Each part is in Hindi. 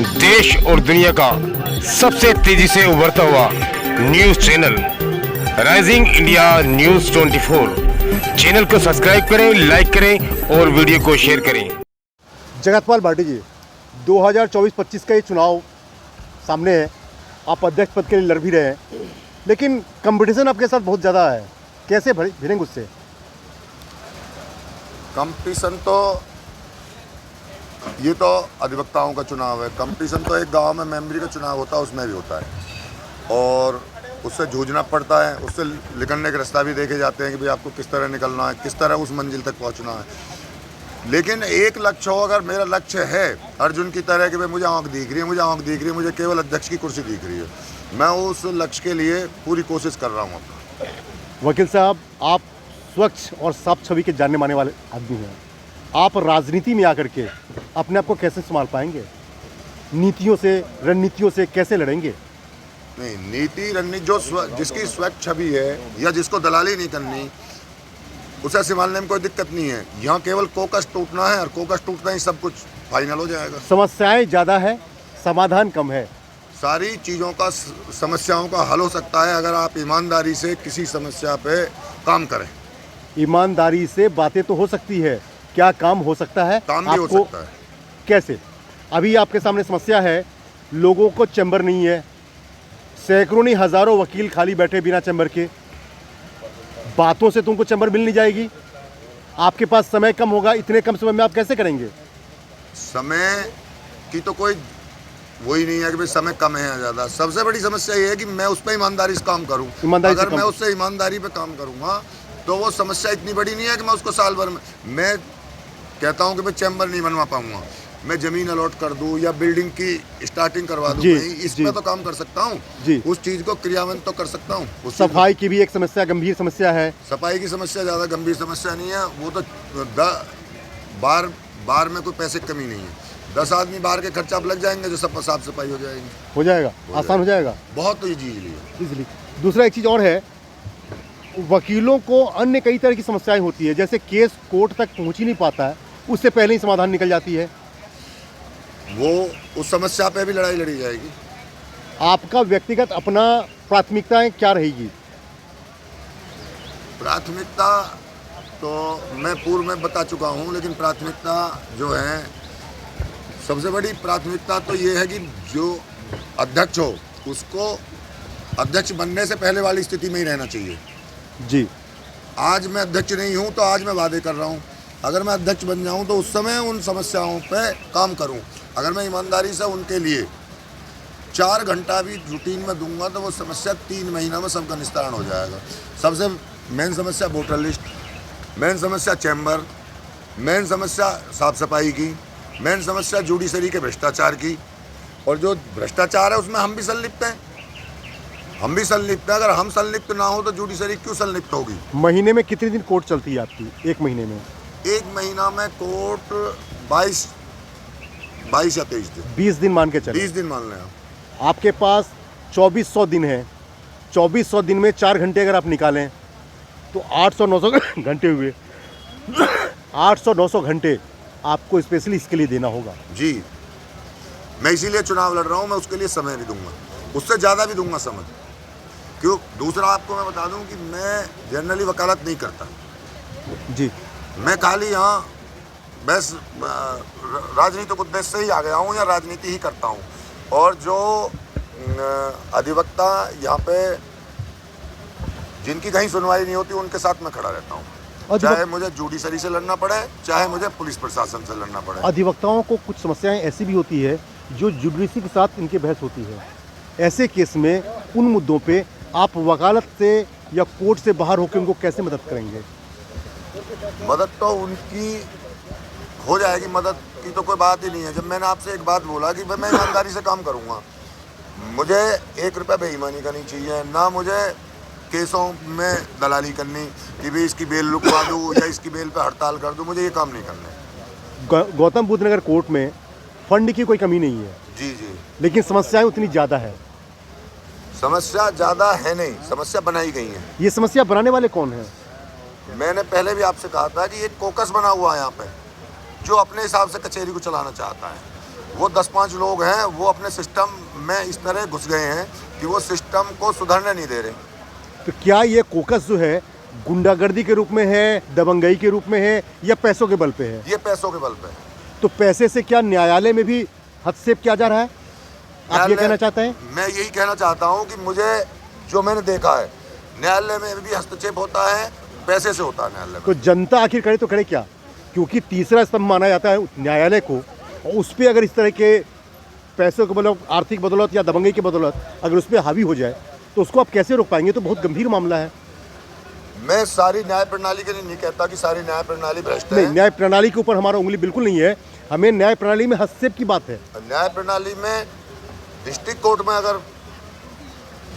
देश और दुनिया का सबसे तेजी से उभरता हुआ news channel rising India news 24। Channel को सब्सक्राइब करें, लाइक करें और वीडियो को शेयर करें। जगतपाल भाटी जी, 2024-25 का ये चुनाव सामने है। आप अध्यक्ष पद के लिए लड़ भी रहे हैं, लेकिन कंपटीशन आपके साथ बहुत ज़्यादा है। कैसे भिड़ेंगे उससे? कंपटीशन तो ये तो अधिवक्ताओं का चुनाव है। कंपटीशन तो एक गांव में मेंबरी का चुनाव होता है, उसमें भी होता है और उससे जूझना पड़ता है। उससे निकलने के रास्ता भी देखे जाते हैं कि भाई आपको किस तरह निकलना है, किस तरह उस मंजिल तक पहुंचना है। लेकिन एक लक्ष्य हो, अगर मेरा लक्ष्य है अर्जुन की तरह कि भाई मुझे आँख दिख रही है, मुझे आँख दिख रही है, मुझे केवल अध्यक्ष की कुर्सी दिख रही है, मैं उस लक्ष्य के लिए पूरी कोशिश कर रहा हूँ अपना। वकील साहब, आप स्वच्छ और साफ छवि के जानने माने वाले आदमी हैं। आप राजनीति में आकर के अपने आप को कैसे संभाल पाएंगे? नीतियों से, रणनीतियों से कैसे लड़ेंगे? नहीं, नीति रणनीति जिसकी स्वच्छ छवि है या जिसको दलाली नहीं करनी, उसे संभालने में कोई दिक्कत नहीं है। यहाँ केवल कोकस टूटना है और कोकस टूटना ही सब कुछ फाइनल हो जाएगा। समस्याएं ज़्यादा है, समाधान कम है। सारी चीज़ों का, समस्याओं का हल हो सकता है अगर आप ईमानदारी से किसी समस्या पे काम करें। ईमानदारी से बातें तो हो सकती है, क्या काम हो सकता है? काम भी हो सकता है। कैसे? अभी आपके सामने समस्या है, लोगों को चैम्बर नहीं है, सैकड़ों नहीं हज़ारों वकील खाली बैठे बिना चैम्बर के। बातों से तुमको चैम्बर मिल नहीं जाएगी। आपके पास समय कम होगा, इतने कम समय में आप कैसे करेंगे? समय की तो कोई वही नहीं है कि भाई समय कम है या ज़्यादा। सबसे बड़ी समस्या ये है कि मैं उस पर ईमानदारी से काम करूँ। अगर मैं उससे ईमानदारी पे काम करूँगा तो वो समस्या इतनी बड़ी नहीं है कि मैं उसको साल भर में, मैं कहता हूँ कि मैं चैम्बर नहीं बनवा पाऊँगा, मैं ज़मीन अलॉट कर दूँ या बिल्डिंग की स्टार्टिंग करवा दूँ, इस पर तो काम कर सकता हूँ। उस चीज़ को क्रियान्वित तो कर सकता हूँ। सफाई की भी एक समस्या, गंभीर समस्या है। सफाई की समस्या ज़्यादा गंभीर समस्या नहीं है, वो तो बार में कोई पैसे की कमी नहीं है। 10 आदमी बाहर के खर्चा आप लग जाएंगे जो सब साफ सफाई हो जाएगी। हो जाएगा, आसान हो जाएगा बहुत इजीली। दूसरा एक चीज़ और है, वकीलों को अन्य कई तरह की समस्याएं होती है, जैसे केस कोर्ट तक पहुंच ही नहीं पाता है, उससे पहले ही समाधान निकल जाती है। वो उस समस्या पे भी लड़ाई लड़ी जाएगी। आपका व्यक्तिगत अपना प्राथमिकताएं क्या रहेगी? प्राथमिकता तो मैं पूर्व में बता चुका हूँ, लेकिन प्राथमिकता जो है, सबसे बड़ी प्राथमिकता तो ये है कि जो अध्यक्ष हो उसको अध्यक्ष बनने से पहले वाली स्थिति में ही रहना चाहिए। जी, आज मैं अध्यक्ष नहीं हूँ तो आज मैं वादे कर रहा हूँ, अगर मैं अध्यक्ष बन जाऊँ तो उस समय उन समस्याओं पे काम करूँ। अगर मैं ईमानदारी से उनके लिए 4 घंटा भी रूटीन में दूंगा तो वो समस्या 3 महीना में सबका निस्तारण हो जाएगा। सबसे मेन समस्या वोटर लिस्ट, मेन समस्या चैम्बर, मेन समस्या साफ सफाई की, मेन समस्या जुडिशरी के भ्रष्टाचार की। और जो भ्रष्टाचार है उसमें हम भी संलिप्त हैं, हम भी संलिप्त हैं। अगर हम संलिप्त ना हो तो जुडिशरी क्यों संलिप्त होगी? महीने में कितने दिन कोर्ट चलती है आपकी? एक महीने में? एक महीना में कोर्ट 22 या 23 दिन, 20 दिन मान के चले। 20 दिन मान लें आप। आपके पास 2400 दिन है। 2400 दिन में 4 घंटे अगर आप निकालें तो 800-900 घंटे हुए। 800-900 घंटे आपको स्पेशली इसके लिए देना होगा। जी, मैं इसीलिए चुनाव लड़ रहा हूँ। मैं उसके लिए समय भी दूंगा, उससे ज़्यादा भी दूंगा समय। क्यों? दूसरा आपको मैं बता दूं कि मैं जनरली वकालत नहीं करता जी। मैं खाली यहाँ बस राजनीतिक उद्देश्य से ही आ गया हूँ या राजनीति ही करता हूँ। और जो अधिवक्ता यहाँ पे जिनकी कहीं सुनवाई नहीं होती उनके साथ मैं खड़ा रहता हूँ, चाहे मुझे जुडिशरी से लड़ना पड़े, चाहे मुझे पुलिस प्रशासन से लड़ना पड़े। अधिवक्ताओं को कुछ समस्याएं ऐसी भी होती है जो जुडिशरी के साथ इनके बहस होती है। ऐसे केस में उन मुद्दों पे आप वकालत से या कोर्ट से बाहर होकर उनको कैसे मदद करेंगे? मदद तो उनकी हो जाएगी, मदद की तो कोई बात ही नहीं है। जब मैंने आपसे एक बात बोला कि भाई मैं ईमानदारी से काम करूँगा, मुझे 1 रुपया बेईमानी करनी चाहिए, ना मुझे केसों में दलाली करनी कि भाई इसकी बेल रुकवा दूँ या इसकी बेल पे हड़ताल कर दूँ, मुझे ये काम नहीं करने। गौतम बुद्ध नगर कोर्ट में फंड की कोई कमी नहीं है। जी, लेकिन समस्याएं उतनी ज़्यादा है। समस्या ज़्यादा है नहीं, समस्या बनाई गई है। ये समस्या बनाने वाले कौन हैं? मैंने पहले भी आपसे कहा था कि एक कोकस बना हुआ है यहाँ पे, जो अपने हिसाब से कचहरी को चलाना चाहता है। वो 10-5 लोग हैं, वो अपने सिस्टम में इस तरह घुस गए हैं कि वो सिस्टम को सुधरने नहीं दे रहे। तो क्या ये कोकस जो है गुंडागर्दी के रूप में है, दबंगई के रूप में है, या पैसों के बल पे है? ये पैसों के बल पे है। तो पैसे से क्या न्यायालय में भी हस्तक्षेप किया जा रहा है? आप ये न्यायालय- कहना चाहते हैं? मैं यही कहना चाहता हूँ कि मुझे जो मैंने देखा है, न्यायालय में भी हस्तक्षेप होता है, पैसे से होता है न्यायालय में। तो जनता आखिर करे तो करे क्या? क्योंकि तीसरा स्तंभ माना जाता है न्यायालय को, और उस पर अगर इस तरह के पैसों के बदौलत, आर्थिक बदौलत या दबंगई की बदौलत अगर उस पर हावी हो जाए तो उसको आप कैसे रोक पाएंगे? तो बहुत गंभीर मामला है। मैं सारी न्याय प्रणाली के लिए नहीं कहता कि सारी न्याय प्रणाली भ्रष्ट नहीं, है। न्याय प्रणाली के ऊपर हमारा उंगली बिल्कुल नहीं है, हमें न्याय प्रणाली में हस्तक्षेप की बात है। न्याय प्रणाली में डिस्ट्रिक्ट कोर्ट में अगर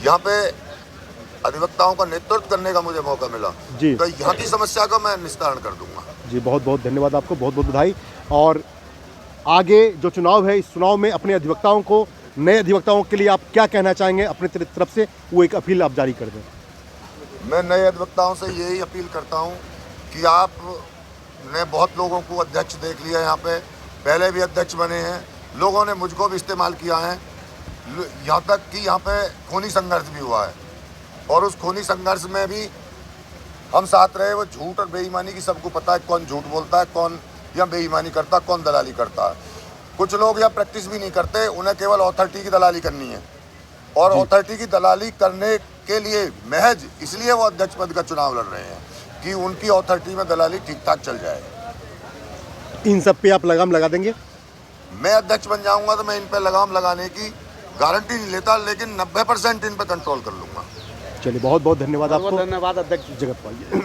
यहाँ पे अधिवक्ताओं का नेतृत्व करने का मुझे मौका मिला जी। तो यहाँ की समस्या का मैं निस्तारण कर दूंगा। जी, बहुत बहुत धन्यवाद आपको, बहुत बहुत बधाई। और आगे जो चुनाव है, इस चुनाव में अपने अधिवक्ताओं को, नए अधिवक्ताओं के लिए आप क्या कहना चाहेंगे अपनी तरफ से? वो एक अपील आप जारी कर दें। मैं नए अधिवक्ताओं से यही अपील करता हूँ कि आपने बहुत लोगों को अध्यक्ष देख लिया, यहाँ पे पहले भी अध्यक्ष बने हैं, लोगों ने मुझको भी इस्तेमाल किया है, यहाँ तक कि यहाँ पे खूनी संघर्ष भी हुआ है, और उस खूनी संघर्ष में भी हम साथ रहे। वो झूठ और बेईमानी की सबको पता है, कौन झूठ बोलता है, कौन या बेईमानी करता है, कौन दलाली करता है। कुछ लोग या प्रैक्टिस भी नहीं करते, उन्हें केवल अथॉरिटी की दलाली करनी है, और अथॉरिटी की दलाली करने के लिए महज इसलिए वो अध्यक्ष पद का चुनाव लड़ रहे हैं कि उनकी अथॉरिटी में दलाली ठीक ठाक चल जाए। इन सब पे आप लगाम लगा देंगे? मैं अध्यक्ष बन जाऊंगा तो मैं इन पर लगाम लगाने की गारंटी नहीं लेता, लेकिन 90% इन पर कंट्रोल कर लूंगा। चलिए, बहुत बहुत धन्यवाद आपको। धन्यवाद अध्यक्ष। जगतपाल जी।